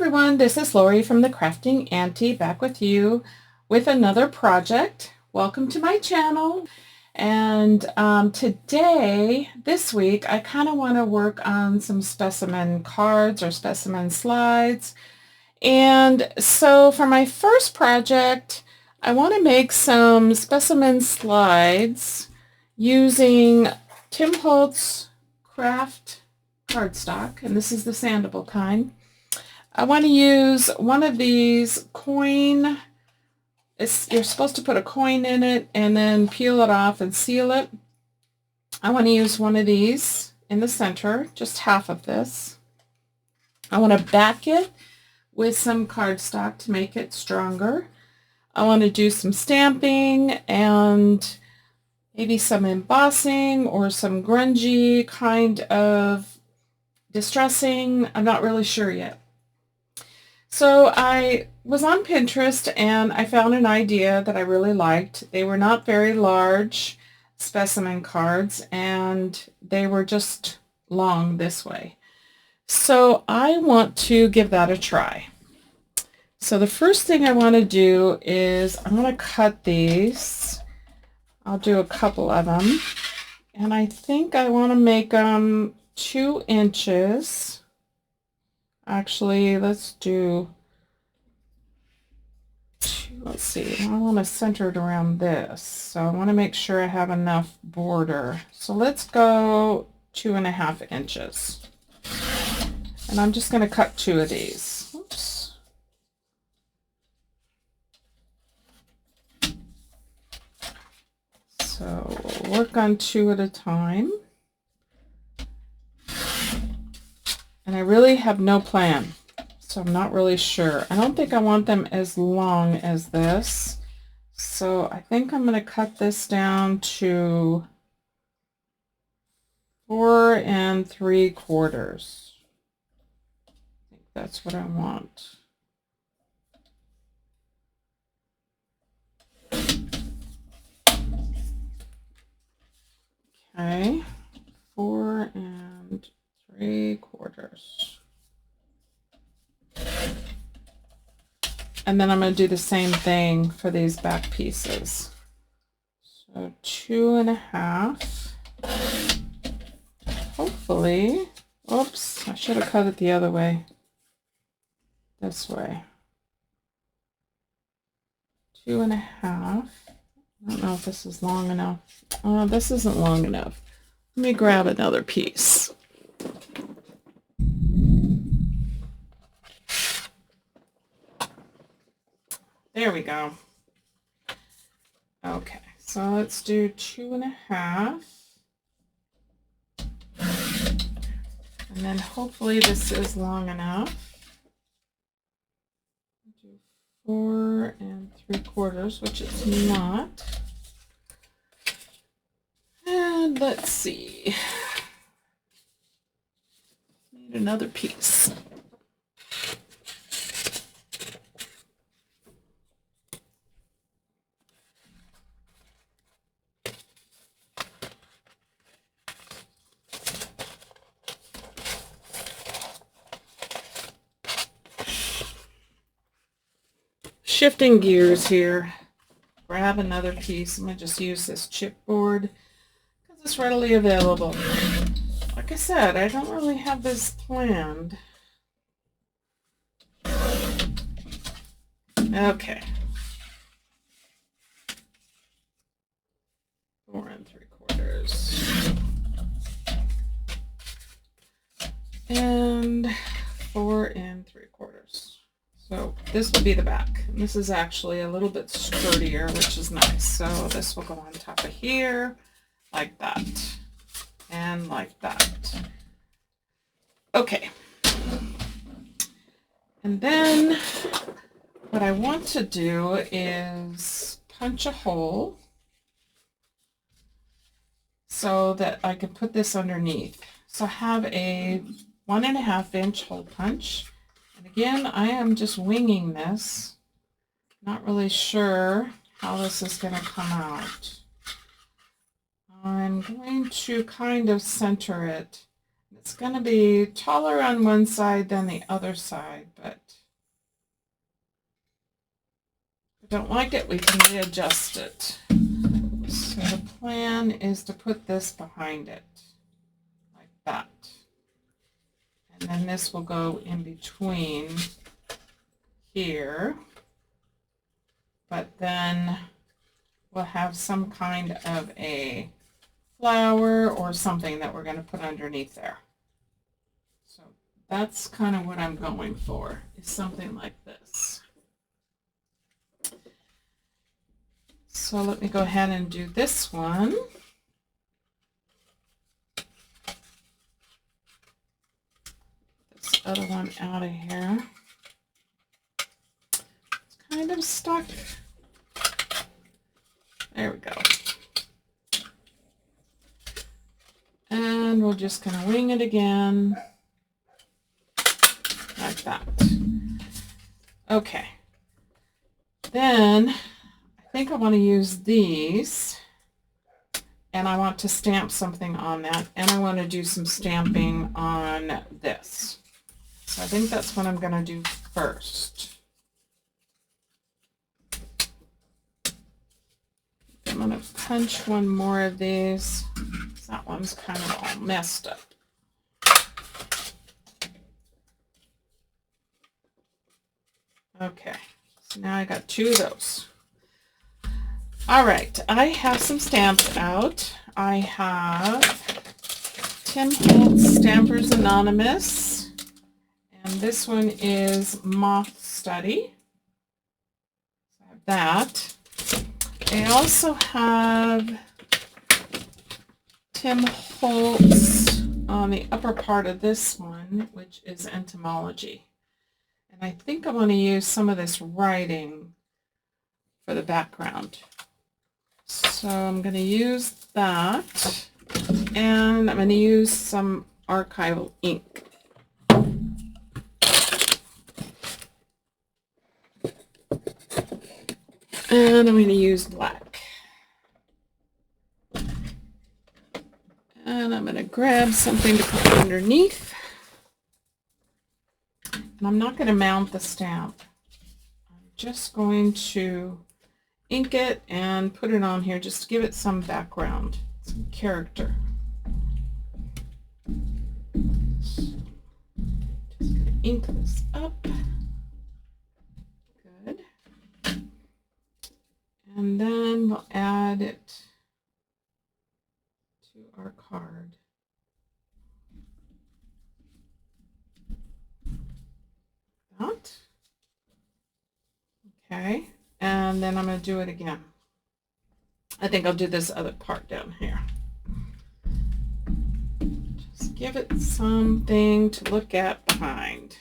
everyone, this is Lori from the Crafting Auntie back with you with another project. Welcome to my channel. And this week, I kind of want to work on some specimen cards or specimen slides. And so for my first project, I want to make some specimen slides using Tim Holtz kraft cardstock, and this is the sandable kind. I want to use one of these coin. You're supposed to put a coin in it and then peel it off and seal it. I want to use one of these in the center, just half of this. I want to back it with some cardstock to make it stronger. I want to do some stamping and maybe some embossing or some grungy kind of distressing. I'm not really sure yet. So I was on Pinterest and I found an idea that I really liked. They were not very large specimen cards and they were just long this way. So I want to give that a try. So the first thing I want to do is I'm going to cut these. I'll do a couple of them. And I think I want to make them 2 inches. Actually, let's do, let's see, I want to center it around this. So I want to make sure I have enough border. So let's go 2.5 inches. And I'm just going to cut 2 of these. Oops. So we'll work on 2 at a time. And I really have no plan, so I'm not really sure. I don't think I want them as long as this. So I think I'm going to cut this down to 4 3/4. I think that's what I want. Okay, 4 3/4. And then I'm going to do the same thing for these back pieces. So 2.5. Hopefully, oops, I should have cut it the other way. This way. 2.5. I don't know if this is long enough. This isn't long enough. Let me grab another piece. There we go. Okay, so let's do 2.5. And then hopefully this is long enough. Do 4 3/4, which it's not. And let's see. Need another piece. Shifting gears here, grab another piece. I'm going to just use this chipboard because it's readily available. Like I said, I don't really have this planned. Okay. 4 3/4. And 4 3/4. So this will be the back. And this is actually a little bit sturdier, which is nice. So this will go on top of here, like that, and like that. Okay. And then what I want to do is punch a hole so that I can put this underneath. So I have a 1.5 inch hole punch. And again, I am just winging this. Not really sure how this is going to come out. I'm going to kind of center it. It's going to be taller on one side than the other side, but if I don't like it, we can readjust it. So the plan is to put this behind it, like that. And then this will go in between here, but then we'll have some kind of a flower or something that we're going to put underneath there. So that's kind of what I'm going for, is something like this. So let me go ahead and do this one. This other one out of here. It's kind of stuck. There we go. And we're just going to wing it again, like that. Okay. Then I think I want to use these, and I want to stamp something on that, and I want to do some stamping on this. So I think that's what I'm going to do first. I'm going to punch one more of these. That one's kind of all messed up. Okay, so now I got two of those. All right, I have some stamps out. I have Tim Holtz Stampers Anonymous, and this one is Moth Study. So I have that. I also have Tim Holtz on the upper part of this one, which is Entomology. And I think I want to use some of this writing for the background. So I'm going to use that, and I'm going to use some archival ink. And I'm going to use black. And I'm going to grab something to put underneath. And I'm not going to mount the stamp. I'm just going to ink it and put it on here just to give it some background, some character. So just going to ink this up. Good. And then we'll add it to our card. That. Okay, and then I'm going to do it again. I think I'll do this other part down here. Just give it something to look at behind.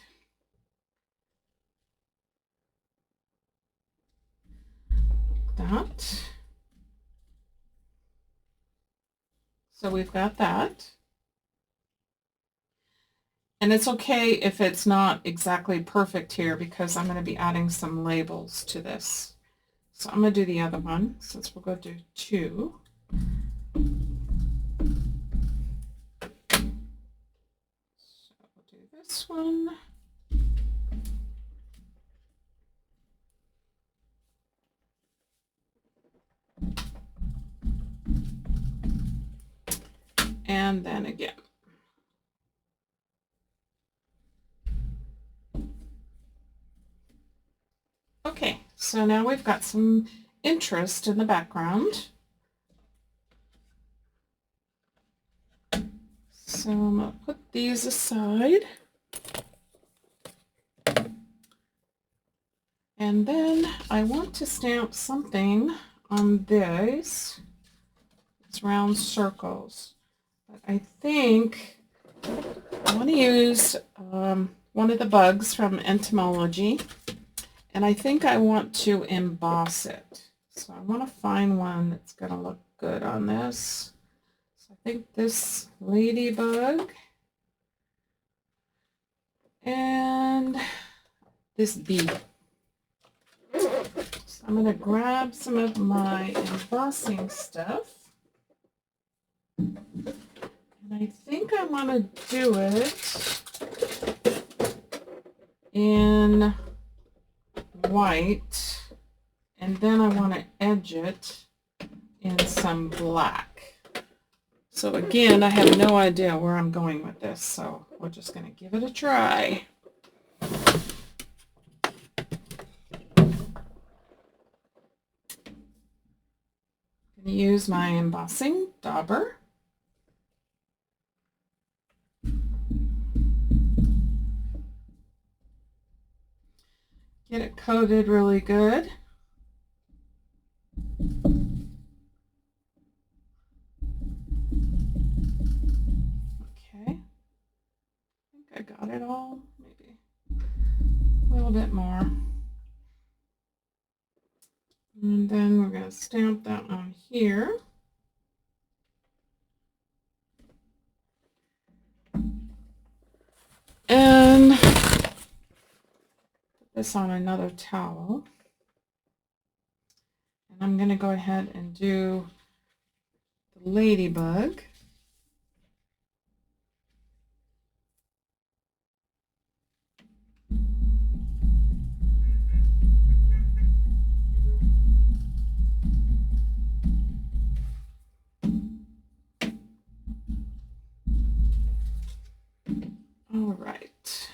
That. So we've got that. And it's okay if it's not exactly perfect here, because I'm going to be adding some labels to this. So I'm going to do the other one, since we'll go do two. So we'll do this one. And then again. Okay, so now we've got some interest in the background. So I'm going to put these aside. And then I want to stamp something on this. It's round circles. But I think I want to use one of the bugs from Entomology. And I think I want to emboss it. So I want to find one that's going to look good on this. So I think this ladybug and this bee. So I'm going to grab some of my embossing stuff. And I think I want to do it in white, and then I want to edge it in some black. So again, I have no idea where I'm going with this, so we're just going to give it a try. I'm going to use my embossing dauber. Get it coated really good. Okay, I think I got it all, maybe a little bit more. And then we're going to stamp that on here. And put this on another towel. And I'm going to go ahead and do the ladybug. All right.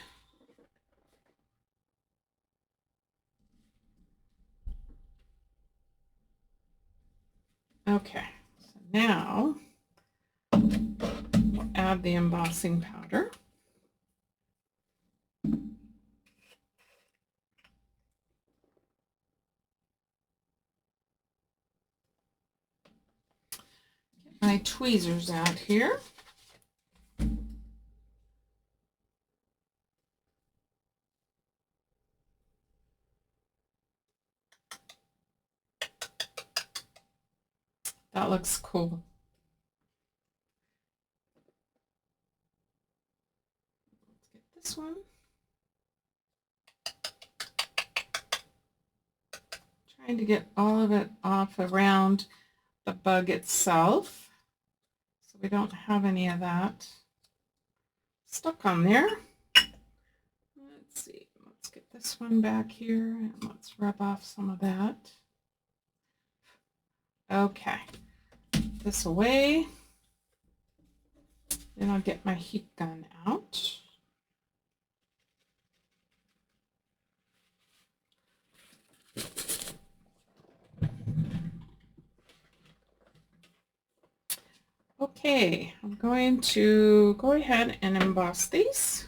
Okay, so now we'll add the embossing powder. Get my tweezers out here. That looks cool. Let's get this one. Trying to get all of it off around the bug itself, so we don't have any of that stuck on there. Let's see, let's get this one back here and let's rub off some of that. Okay, put this away. Then I'll get my heat gun out. Okay, I'm going to go ahead and emboss these.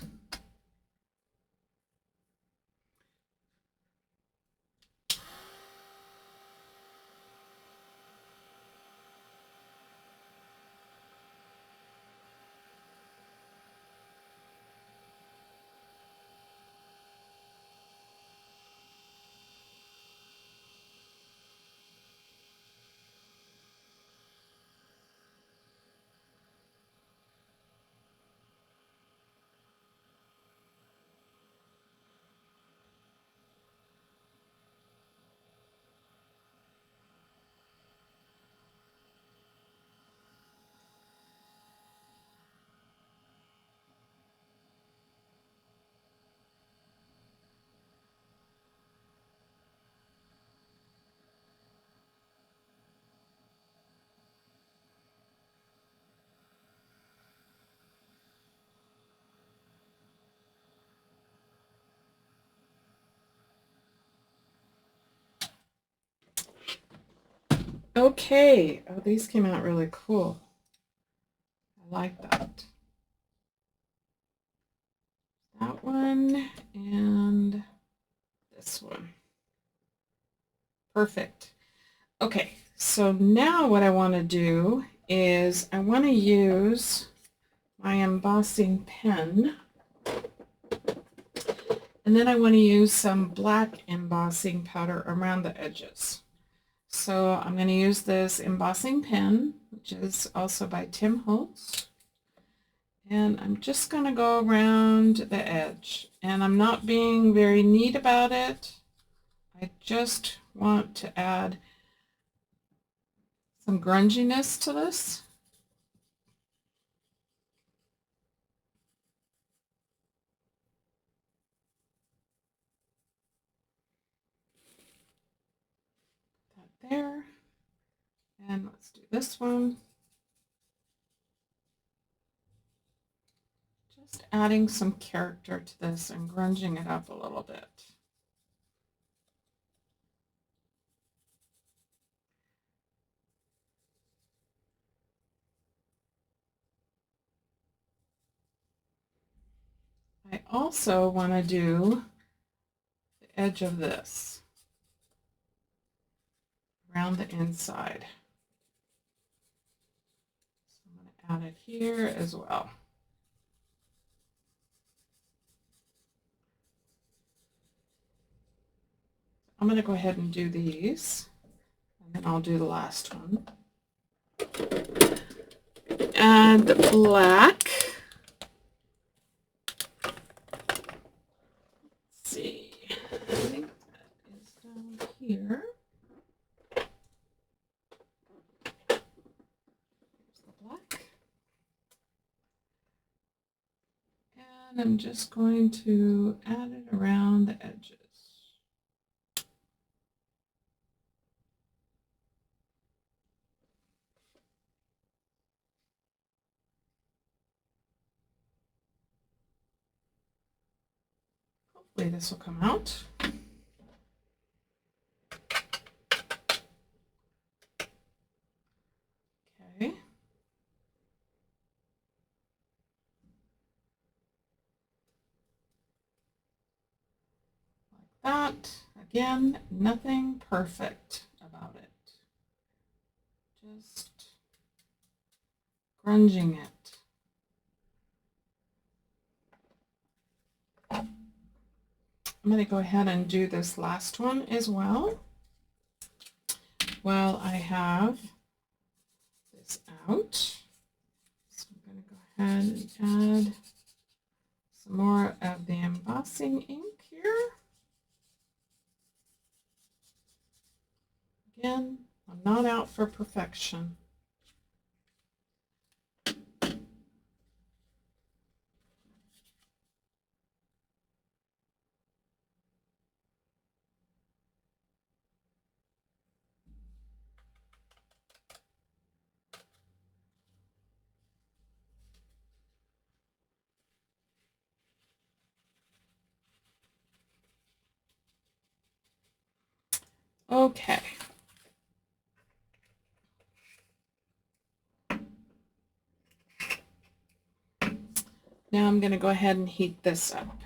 Okay, oh, these came out really cool. I like that. That one and this one. Perfect. Okay, so now what I want to do is I want to use my embossing pen, and then I want to use some black embossing powder around the edges. So I'm going to use this embossing pen, which is also by Tim Holtz, and I'm just going to go around the edge, and I'm not being very neat about it. I just want to add some grunginess to this. there. And let's do this one. Just adding some character to this and grunging it up a little bit. I also want to do the edge of this around the inside. So I'm going to add it here as well. I'm going to go ahead and do these, and then I'll do the last one. And black. Let's see. I think that is down here. There's the black. And I'm just going to add it around the edges. Hopefully this will come out. Okay. Like that. Again, nothing perfect about it. Just grunging it. I'm going to go ahead and do this last one as well while I have this out. So I'm going to go ahead and add some more of the embossing ink here. Again, I'm not out for perfection. Okay. Now I'm going to go ahead and heat this up.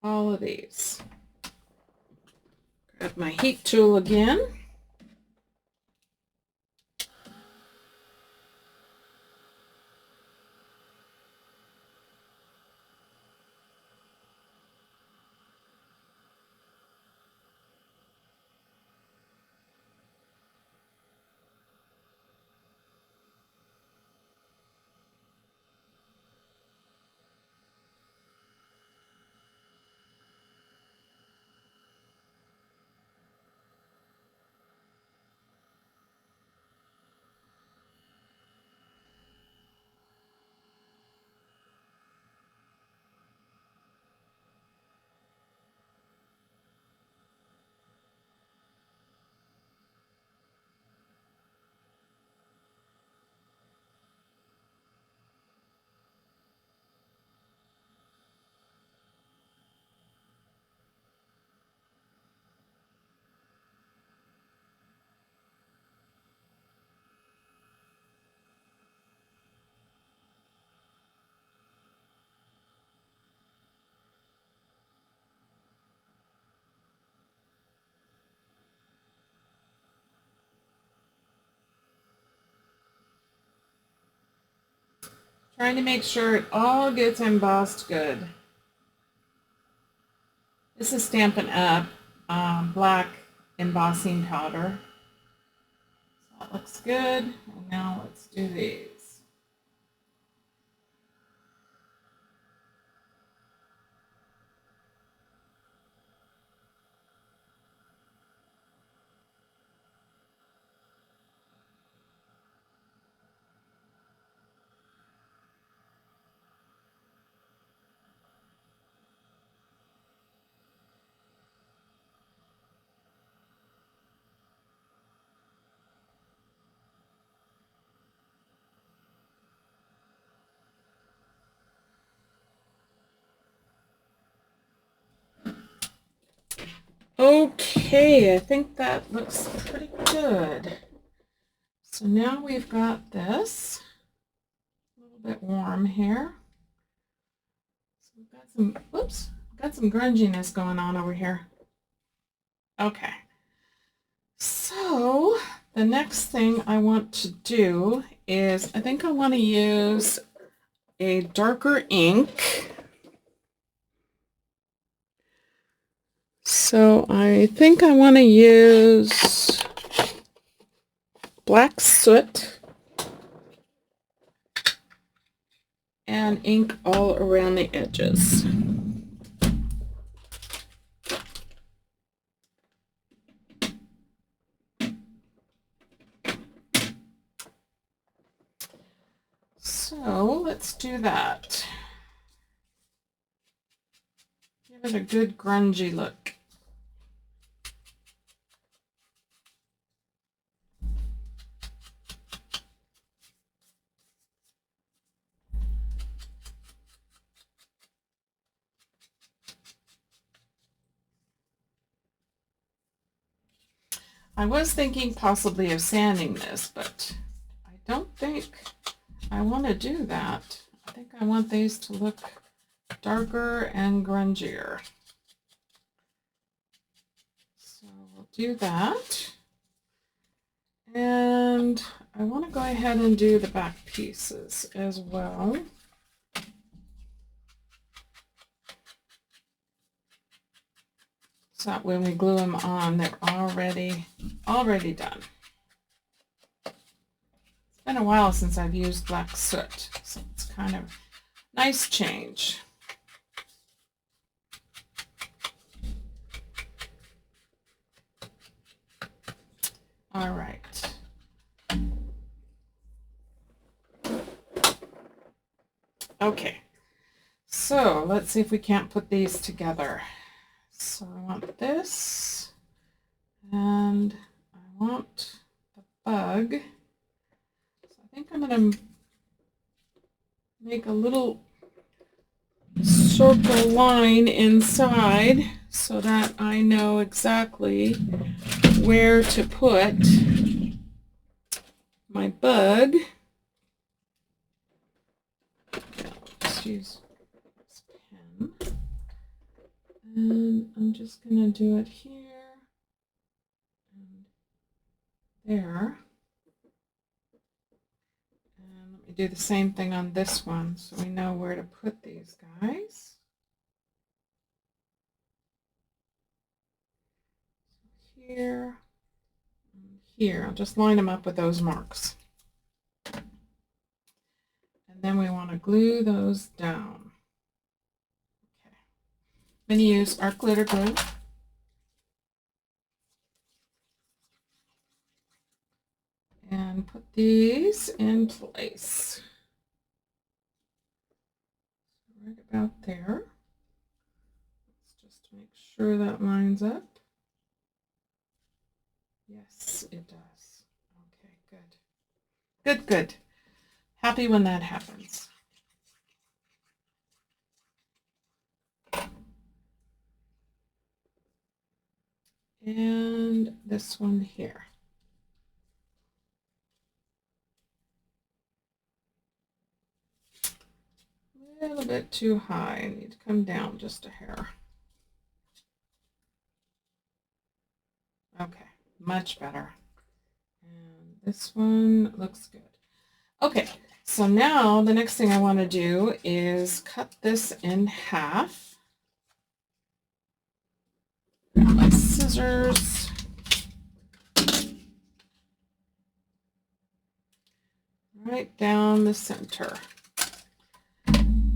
All of these. Grab my heat tool again. Trying to make sure it all gets embossed good. This is Stampin' Up! Black embossing powder. So that looks good. And now let's do these. Okay, I think that looks pretty good. So now we've got this a little bit warm here. So we've got some, whoops, got some grunginess going on over here. Okay. So the next thing I want to do is I think I want to use a darker ink. So I think I want to use black soot and ink all around the edges. So let's do that. Give it a good grungy look. I was thinking possibly of sanding this, but I don't think I want to do that. I think I want these to look darker and grungier. So we'll do that. And I want to go ahead and do the back pieces as well. So that when we glue them on, they're already done. It's been a while since I've used black soot, so it's kind of nice change. All right. Okay, so let's see if we can't put these together. So I want this, and I want the bug. So I think I'm going to make a little circle line inside so that I know exactly where to put my bug. Let's use this pen. And I'm just going to do it here and there. And let me do the same thing on this one so we know where to put these guys. Here and here. I'll just line them up with those marks. And then we want to glue those down. Okay. I'm going to use our glitter glue. And put these in place. Right about there. Let's just make sure that lines up. Yes, it does. Okay, good. Good, good. Happy when that happens. And this one here. A little bit too high. I need to come down just a hair. Okay, much better. And this one looks good. Okay, so now the next thing I want to do is cut this in half. Grab my scissors. Right down the center.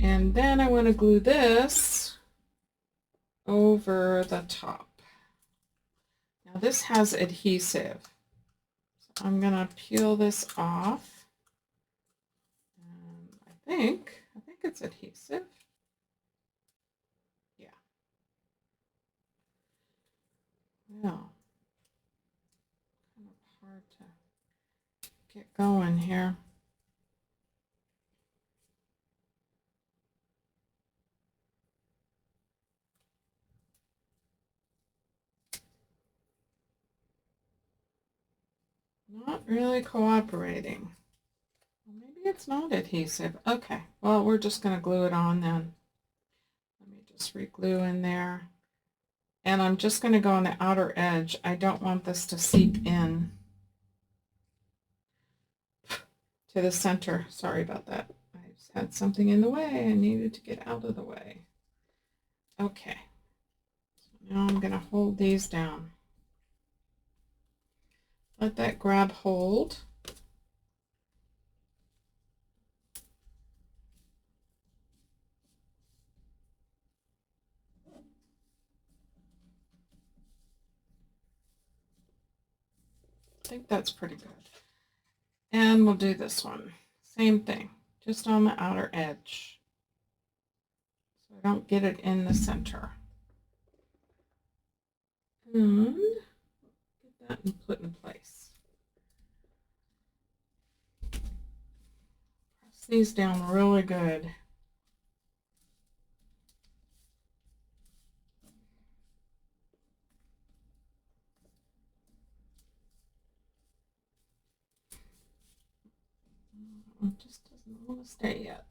And then I want to glue this over the top. Now this has adhesive. So I'm going to peel this off. And I think it's adhesive. Yeah. Well, kind of hard to get going here. not really cooperating. Well, maybe it's not adhesive. Okay, well, we're just going to glue it on then. Let me just re-glue in there. And I'm just going to go on the outer edge. I don't want this to seep in to the center. Sorry about that. I just had something in the way. I needed to get out of the way. Okay. So now I'm going to hold these down. Let that grab hold. I think that's pretty good. And we'll do this one. Same thing, just on the outer edge. So I don't get it in the center. And get that put in place. Press these down really good. It just doesn't want to stay yet.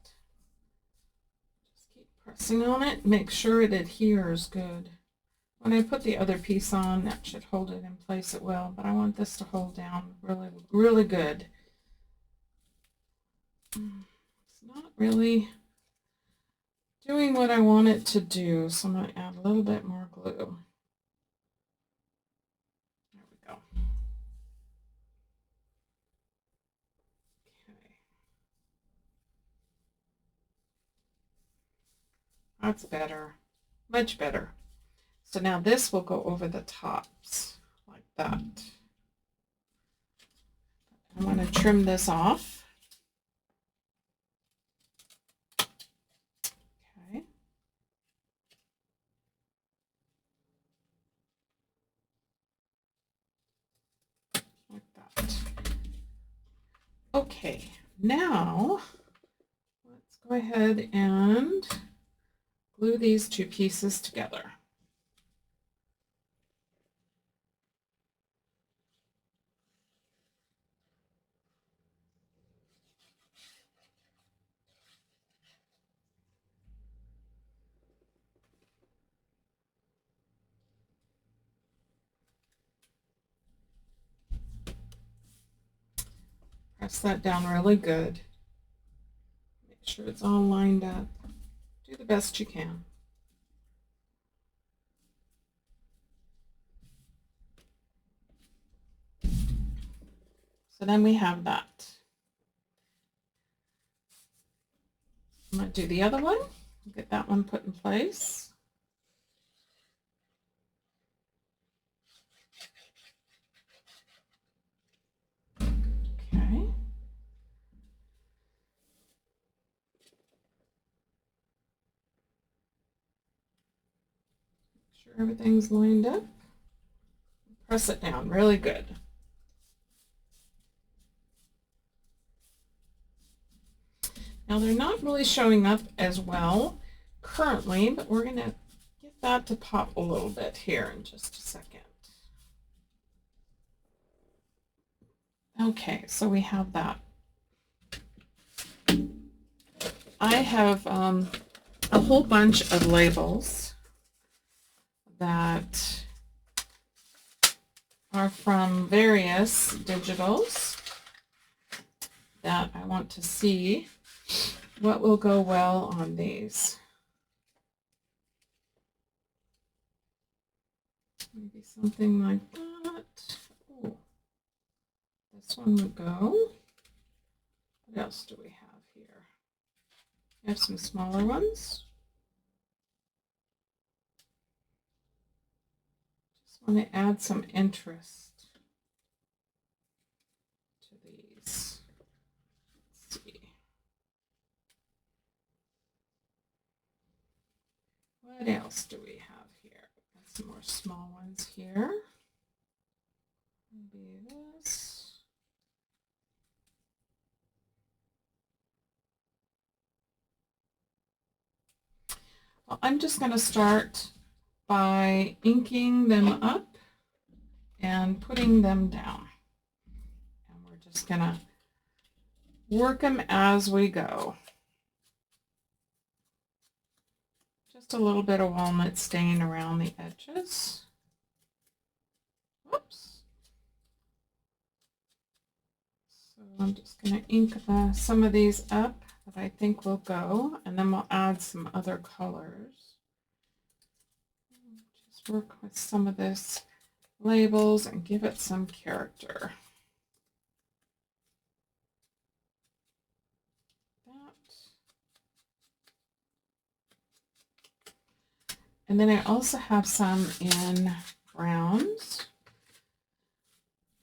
Just keep pressing on it. Make sure it adheres good. When I put the other piece on, that should hold it in place it will, but I want this to hold down really, really good. It's not really doing what I want it to do, so I'm going to add a little bit more glue. There we go. Okay. That's better. Much better. So now this will go over the tops like that. I'm going to trim this off. Okay. Like that. Okay, now let's go ahead and glue these two pieces together. Press that down really good. Make sure it's all lined up. Do the best you can. So then we have that. I'm going to do the other one. Get that one put in place. Okay. Make sure everything's lined up. Press it down really good. Now they're not really showing up as well currently, but we're going to get that to pop a little bit here in just a second. Okay, so we have that. I have a whole bunch of labels that are from various digitals that I want to see what will go well on these. Maybe something like that. Oh, this one would go. What else do we have here? We have some smaller ones. Just want to add some interest to these. Let's see. What else do we have here? Got some more small ones here. Maybe this. Well, I'm just going to start by inking them up and putting them down. And just gonna work them as we go. Just a little bit of walnut stain around the edges. Whoops. So I'm just going to ink some of these up that I think will go, and then we'll add some other colors. Just work with some of this labels and give it some character. And then I also have some in browns.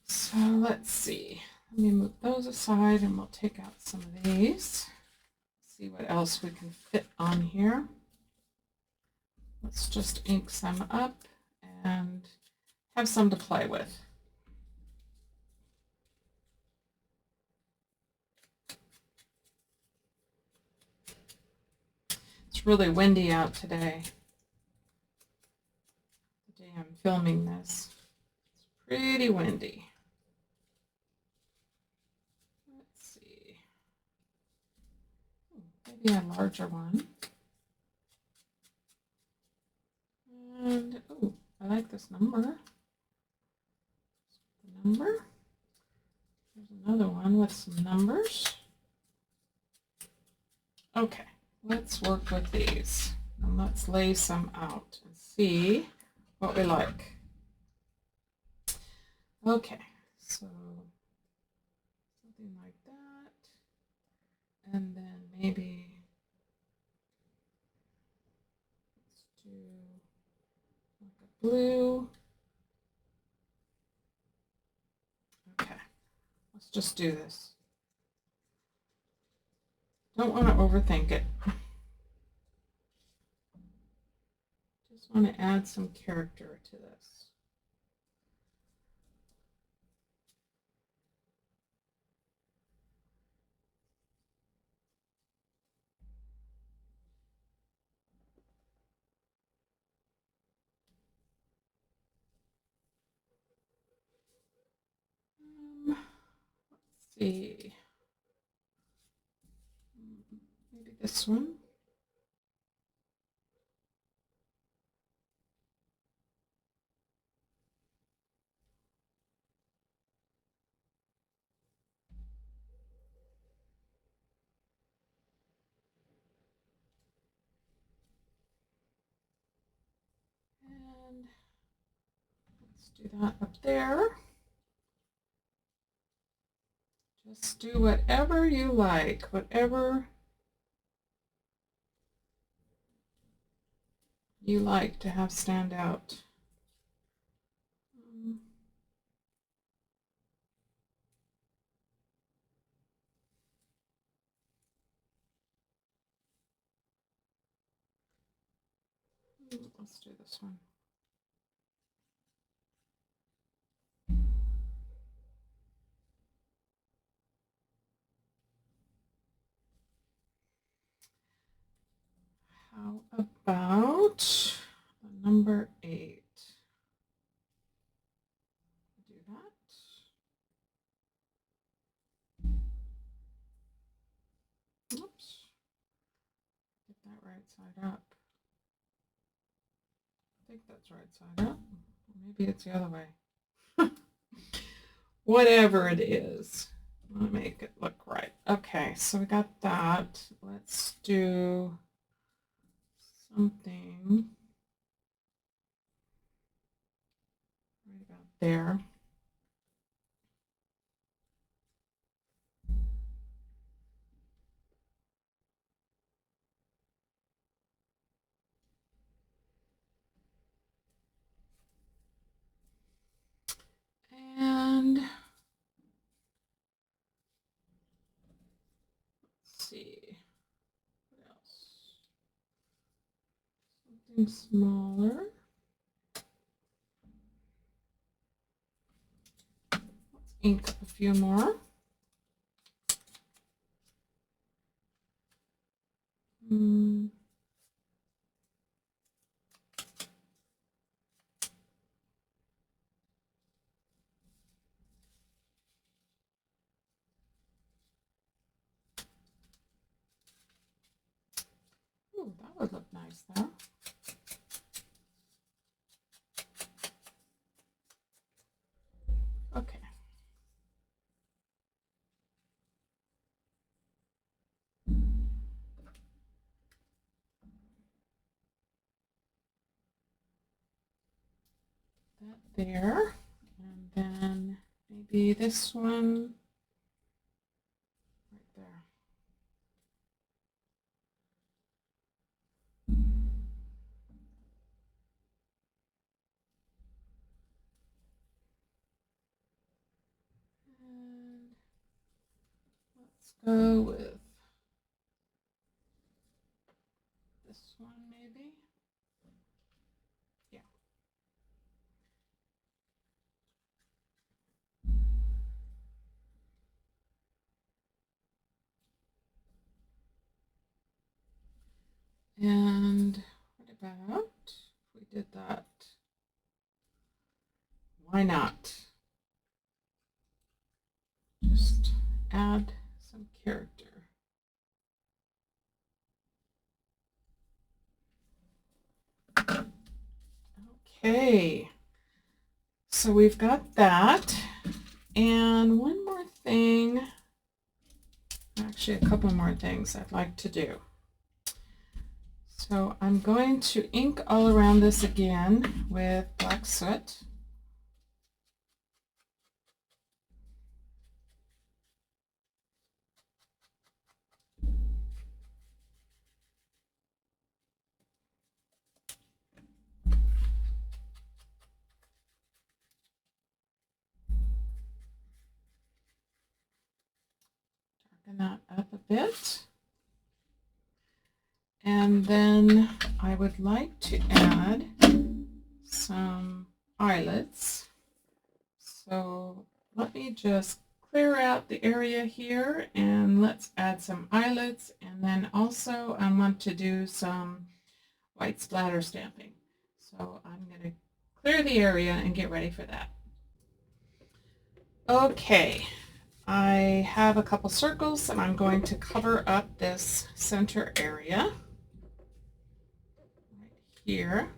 So let's see. Let me move those aside and we'll take out some of these. See what else we can fit on here. Let's just ink some up and have some to play with. It's really windy out today. The day I'm filming this. It's pretty windy. Let's see. Maybe a larger one. And, oh, I like this number. The number. There's another one with some numbers. Okay, let's work with these. And let's lay some out and see what we like. Okay, so something like that. And then maybe let's do like a blue. Okay, let's just do this. Don't want to overthink it. Just want to add some character to this. Let's see. Maybe this one. And let's do that up there. Just do whatever you like, whatever you like to have stand out. Let's do this one. How about number 8? Do that. Oops. Get that right side up. I think that's right side up. Maybe it's the other way. Whatever it is, I want to make it look right. Okay, so we got that. Let's do something right about there. And let's see, what else? Something smaller. Let's ink up a few more. Ooh, that would look nice there. Okay. That there. And then maybe this one right there. And let's go with this one maybe. Yeah. And what about if we did that? Why not? Just add some character. Okay, so we've got that. And one more thing, actually a couple more things I'd like to do. So I'm going to ink all around this again with black soot. Darken that up a bit. And then I would like to add some eyelets. So let me just clear out the area here and let's add some eyelets. And then also I want to do some white splatter stamping. So I'm going to clear the area and get ready for that. Okay, I have a couple circles and I'm going to cover up this center area right here.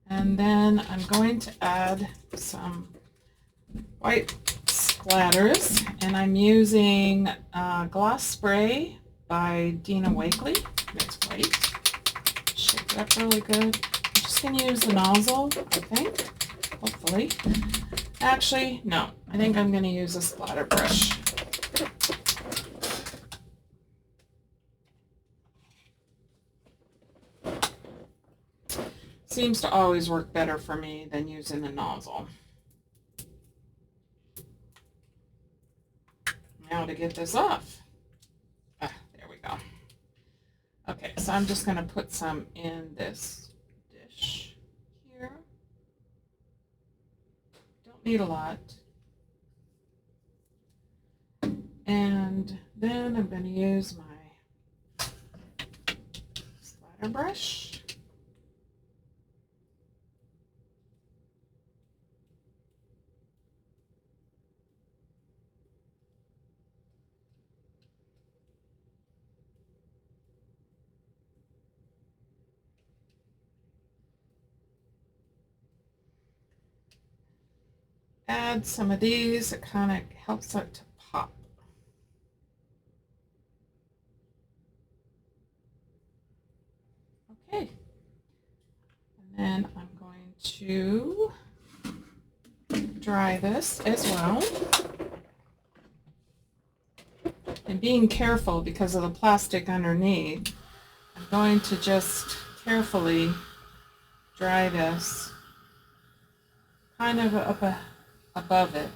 And then I'm going to add some white splatters, and I'm using Gloss Spray by Dina Wakley. It's white. Shake it up really good. I'm just going to use the nozzle, I think, hopefully. Actually, no, I think I'm going to use a splatter brush. Seems to always work better for me than using the nozzle. Now to get this off. There we go. Okay, so I'm just going to put some in this dish here. Don't need a lot. And then I'm going to use my splatter brush. Add some of these, it kind of helps it to pop. Okay, and then I'm going to dry this as well. And being careful because of the plastic underneath, I'm going to just carefully dry this kind of up above it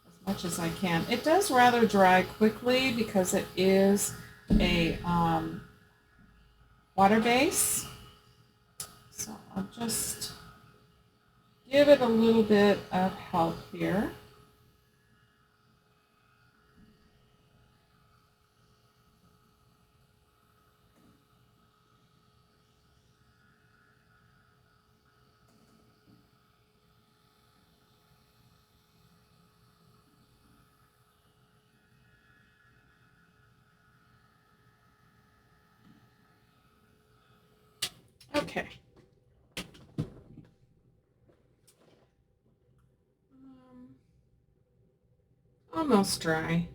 as much as I can. It does rather dry quickly because it is a water base. So I'll just give it a little bit of help here. Okay. Almost dry.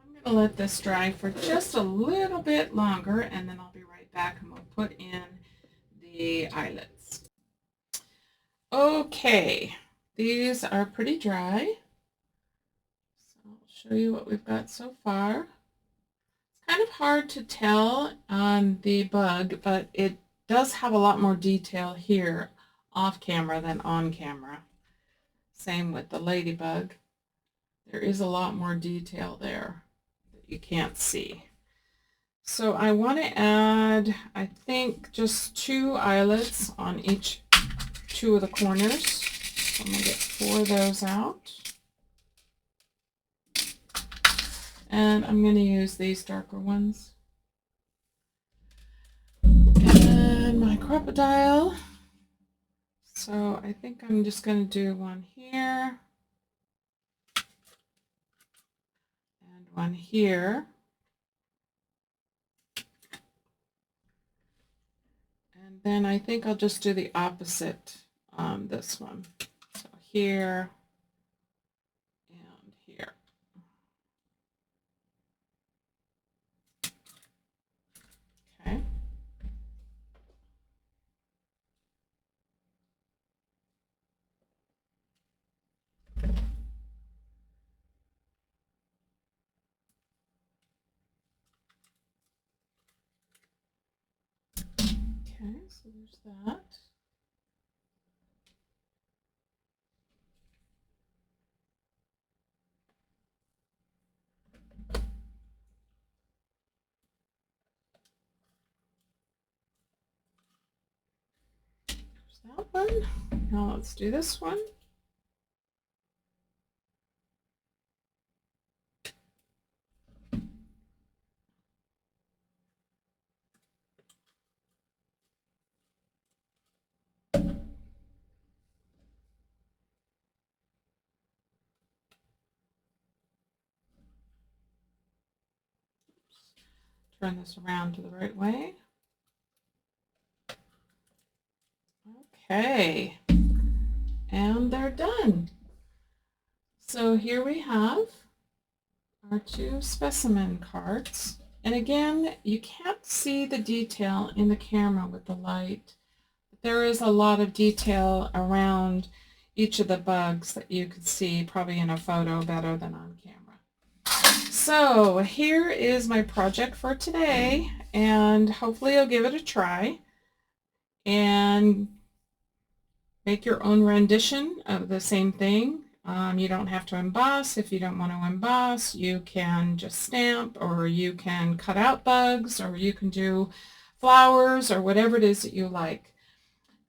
I'm going to let this dry for just a little bit longer, and then I'll be right back and we'll put in the eyelets. Okay, these are pretty dry. So I'll show you what we've got so far. It's kind of hard to tell on the bug, but it does have a lot more detail here off camera than on camera. Same with the ladybug. There is a lot more detail there that you can't see. So I want to add, I think, just 2 eyelets on each 2 of the corners. So I'm going to get 4 of those out. And I'm going to use these darker ones. And my crocodile. So I think I'm just going to do one here. And one here. And then I think I'll just do the opposite on this one. So here and here. Okay. Okay, so there's that. There's that one. Now let's do this one. Turn this around to the right way. Okay, and they're done. So here we have our 2 specimen cards. And again, you can't see the detail in the camera with the light. There is a lot of detail around each of the bugs that you could see probably in a photo better than on camera. So here is my project for today, and hopefully you'll give it a try and make your own rendition of the same thing. You don't have to emboss. If you don't want to emboss, you can just stamp, or you can cut out bugs, or you can do flowers, or whatever it is that you like.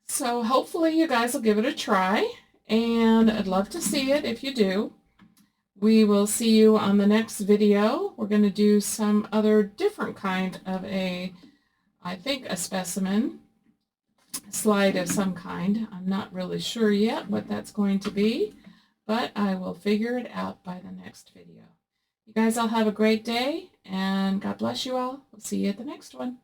So hopefully you guys will give it a try, and I'd love to see it if you do. We will see you on the next video. We're going to do some other different kind of I think a specimen slide of some kind. I'm not really sure yet what that's going to be, but I will figure it out by the next video. You guys all have a great day, and God bless you all. We'll see you at the next one.